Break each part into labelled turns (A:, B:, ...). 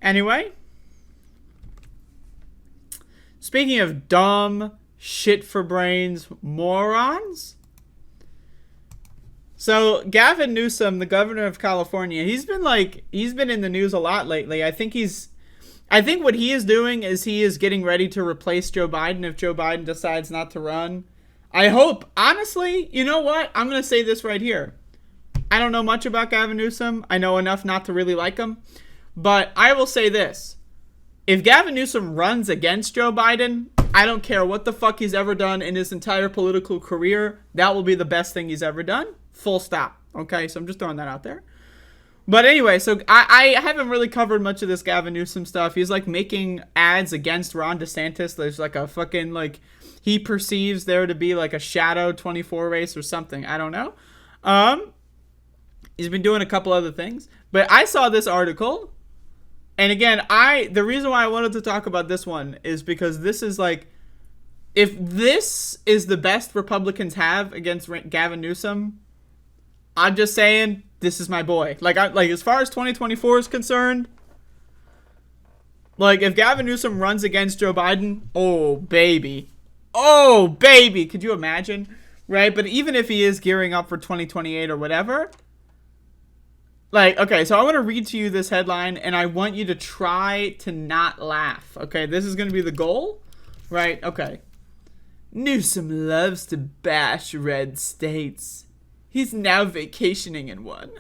A: Anyway. Speaking of dumb, shit for brains morons. So, Gavin Newsome, the governor of California, he's been in the news a lot lately. I think what he is doing is he is getting ready to replace Joe Biden if Joe Biden decides not to run. I hope, honestly, you know what? I'm going to say this right here. I don't know much about Gavin Newsome. I know enough not to really like him. But I will say this. If Gavin Newsome runs against Joe Biden, I don't care what the fuck he's ever done in his entire political career. That will be the best thing he's ever done. Full stop. Okay, so I'm just throwing that out there. But anyway, so I haven't really covered much of this Gavin Newsome stuff. He's like making ads against Ron DeSantis. There's like a fucking like, he perceives there to be like a shadow 24 race or something. I don't know. He's been doing a couple other things. But I saw this article. And again, the reason why I wanted to talk about this one is because this is like, if this is the best Republicans have against Gavin Newsome, I'm just saying, this is my boy. Like as far as 2024 is concerned, like if Gavin Newsome runs against Joe Biden, oh baby, could you imagine? Right? But even if he is gearing up for 2028 or whatever. Like, okay, so I want to read to you this headline, and I want you to try to not laugh. Okay, this is going to be the goal, right? Okay. Newsome loves to bash red states. He's now vacationing in one.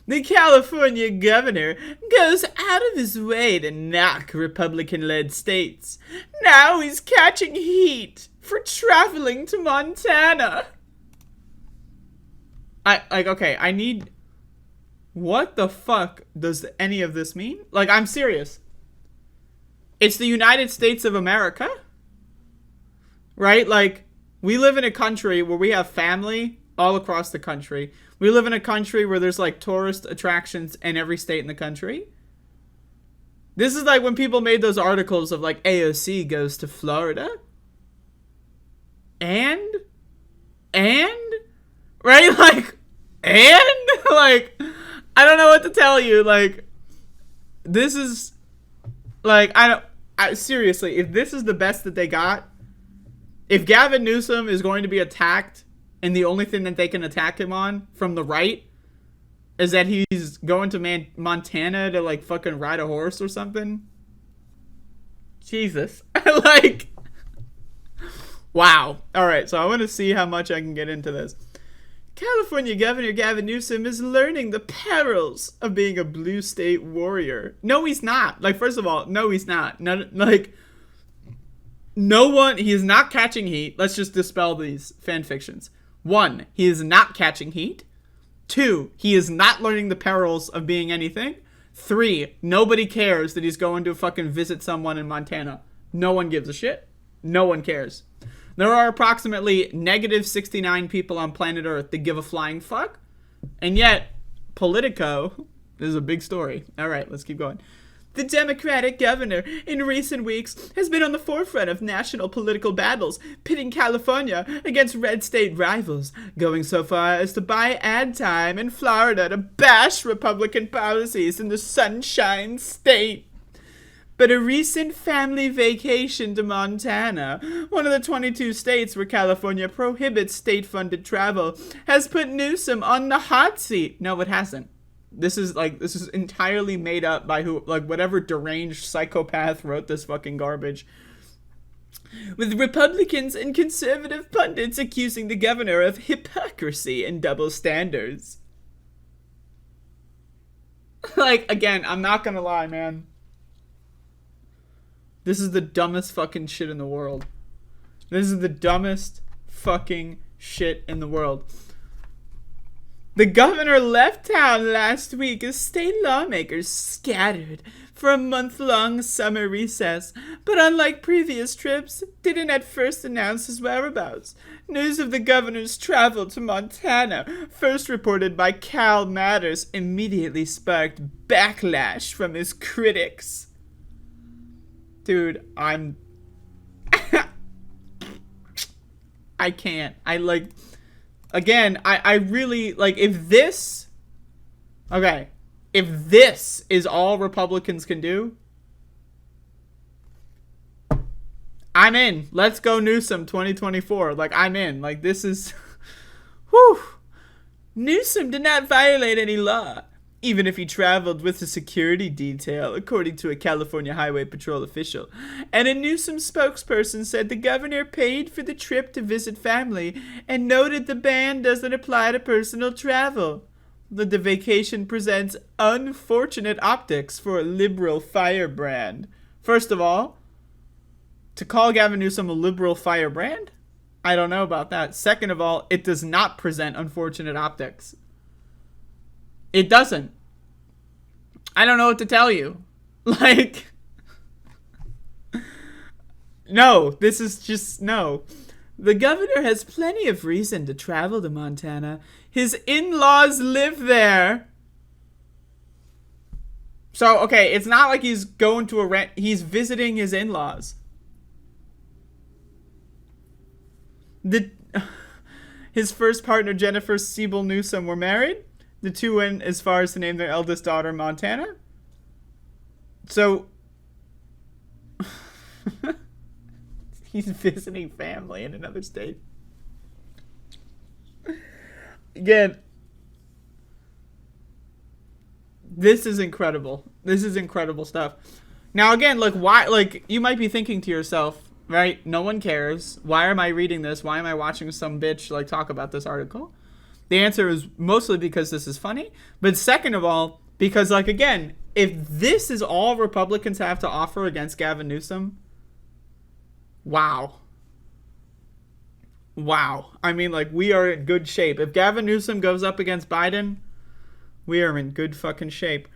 A: The California governor goes out of his way to knock Republican-led states. Now he's catching heat for traveling to Montana. I need... What the fuck does any of this mean? Like, I'm serious. It's the United States of America. Right? Like, we live in a country where we have family all across the country. We live in a country where there's like tourist attractions in every state in the country. This is like when people made those articles of like AOC goes to Florida. And? Right? Like, like, I don't know what to tell you. Like, this is like, seriously, if this is the best that they got, if Gavin Newsome is going to be attacked and the only thing that they can attack him on from the right is that he's going to Montana to, like, fucking ride a horse or something. Jesus. Like, wow. All right, so I want to see how much I can get into this. California Governor Gavin Newsom is learning the perils of being a blue state warrior. No, he's not. Like, first of all, no, he's not. No, like, no one, he is not catching heat. Let's just dispel these fan fictions. 1, he is not catching heat. 2, he is not learning the perils of being anything. 3, nobody cares that he's going to fucking visit someone in Montana. No one gives a shit. No one cares. There are approximately negative 69 people on planet Earth that give a flying fuck. And yet, Politico, this is a big story. All right, let's keep going. The Democratic governor in recent weeks has been on the forefront of national political battles, pitting California against red state rivals, going so far as to buy ad time in Florida to bash Republican policies in the Sunshine State. But a recent family vacation to Montana, one of the 22 states where California prohibits state-funded travel, has put Newsom on the hot seat. No, it hasn't. This is entirely made up by whatever deranged psychopath wrote this fucking garbage. With Republicans and conservative pundits accusing the governor of hypocrisy and double standards. Like, again, I'm not gonna lie, man. This is the dumbest fucking shit in the world. This is the dumbest fucking shit in the world. The governor left town last week as state lawmakers scattered for a month-long summer recess, but unlike previous trips, didn't at first announce his whereabouts. News of the governor's travel to Montana, first reported by Cal Matters, immediately sparked backlash from his critics. Dude, I can't. Again, I really, like, if this is all Republicans can do, I'm in. Let's go Newsome 2024. Like, I'm in. Like, this is... Whew. Newsome did not violate any law, even if he traveled with a security detail, according to a California Highway Patrol official. And a Newsome spokesperson said the governor paid for the trip to visit family and noted the ban doesn't apply to personal travel. The vacation presents unfortunate optics for a liberal firebrand. First of all, to call Gavin Newsome a liberal firebrand? I don't know about that. Second of all, it does not present unfortunate optics. It doesn't. I don't know what to tell you. Like, no, this is just, no. The governor has plenty of reason to travel to Montana. His in-laws live there. So, okay, it's not like he's going to he's visiting his in-laws. His first partner, Jennifer Siebel Newsome, were married. The two went as far as to name their eldest daughter Montana. So, he's visiting family in another state. Again, this is incredible. This is incredible stuff. Now, again, like, why? Like, you might be thinking to yourself, right? No one cares. Why am I reading this? Why am I watching some bitch like talk about this article? The answer is mostly because this is funny, but second of all, because, like, again, if this is all Republicans have to offer against Gavin Newsome, wow. Wow. I mean, like, we are in good shape. If Gavin Newsome goes up against Biden, we are in good fucking shape.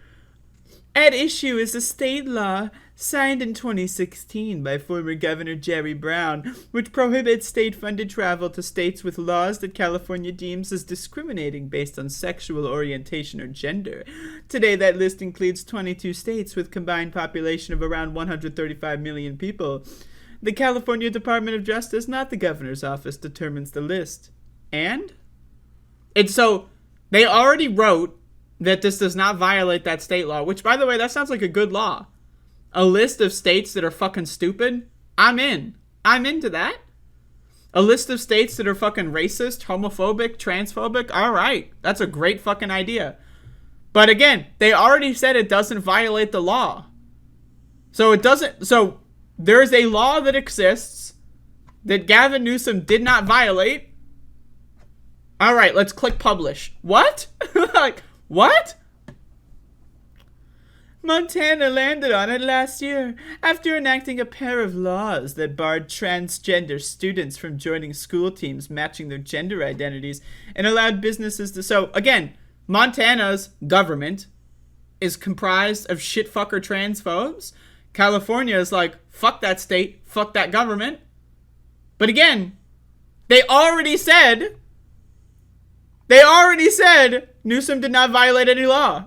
A: At issue is a state law signed in 2016 by former Governor Jerry Brown, which prohibits state-funded travel to states with laws that California deems as discriminating based on sexual orientation or gender. Today, that list includes 22 states with combined population of around 135 million people. The California Department of Justice, not the governor's office, determines the list. And so they already wrote that this does not violate that state law, which, by the way, that sounds like a good law. A list of states that are fucking stupid? I'm in. I'm into that. A list of states that are fucking racist, homophobic, transphobic? All right. That's a great fucking idea. But again, they already said it doesn't violate the law. So it doesn't... So there is a law that exists that Gavin Newsome did not violate. All right, let's click publish. What? Like, what? Montana landed on it last year after enacting a pair of laws that barred transgender students from joining school teams matching their gender identities and allowed businesses to... So, again, Montana's government is comprised of shitfucker transphobes. California is like, fuck that state, fuck that government. But again, they already said Newsome did not violate any law.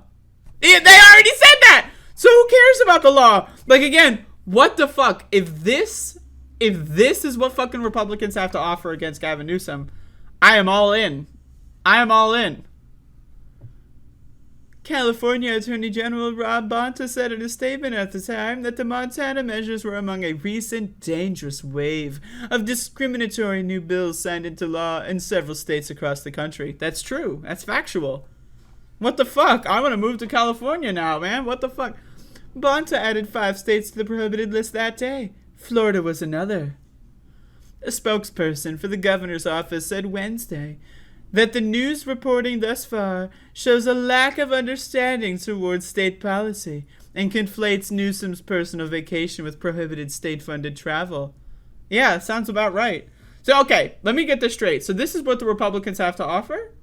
A: They already said that! So who cares about the law? Like, again, what the fuck? If this is what fucking Republicans have to offer against Gavin Newsome, I am all in. I am all in. California Attorney General Rob Bonta said in a statement at the time that the Montana measures were among a recent dangerous wave of discriminatory new bills signed into law in several states across the country. That's true. That's factual. What the fuck? I want to move to California now, man. What the fuck? Bonta added 5 states to the prohibited list that day. Florida was another. A spokesperson for the governor's office said Wednesday that the news reporting thus far shows a lack of understanding towards state policy and conflates Newsome's personal vacation with prohibited state-funded travel. Yeah, sounds about right. So, okay, let me get this straight. So this is what the Republicans have to offer?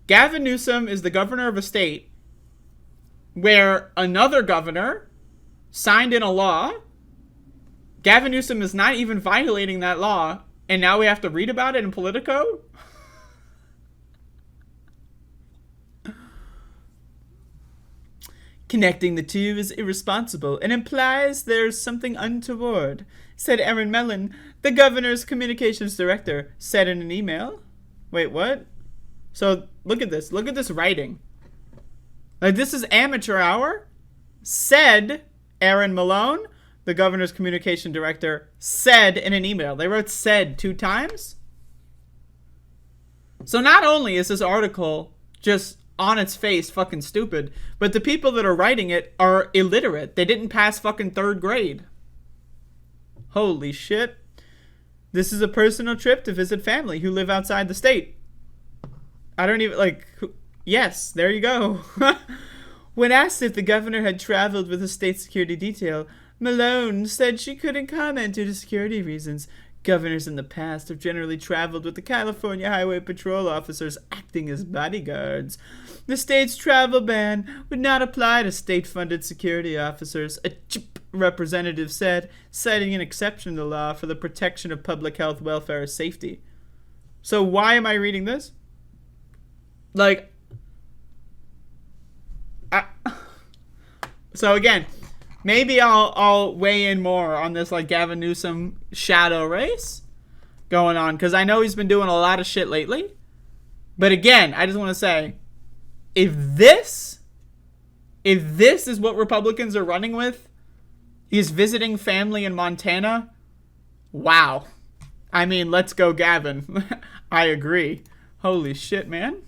A: Gavin Newsome is the governor of a state where another governor signed in a law. Gavin Newsome is not even violating that law, and now we have to read about it in Politico? Connecting the two is irresponsible and implies there's something untoward, said Aaron Mellon, the governor's communications director, said in an email. Wait, what? So, look at this. Look at this writing. Like, this is amateur hour? Said Aaron Malone, the governor's communication director, said in an email. They wrote said 2 times? So not only is this article just on its face fucking stupid, but the people that are writing it are illiterate. They didn't pass fucking 3rd grade. Holy shit. This is a personal trip to visit family who live outside the state. I don't even, like, yes, there you go. When asked if the governor had traveled with a state security detail, Malone said she couldn't comment due to security reasons. Governors in the past have generally traveled with the California Highway Patrol officers acting as bodyguards. The state's travel ban would not apply to state-funded security officers, a CHIP representative said, citing an exception to the law for the protection of public health, welfare, or safety. So why am I reading this? Like, so again, maybe I'll weigh in more on this, like, Gavin Newsome shadow race going on, because I know he's been doing a lot of shit lately. But again, I just want to say, if this is what Republicans are running with, he's visiting family in Montana, wow. I mean, let's go Gavin. I agree. Holy shit, man.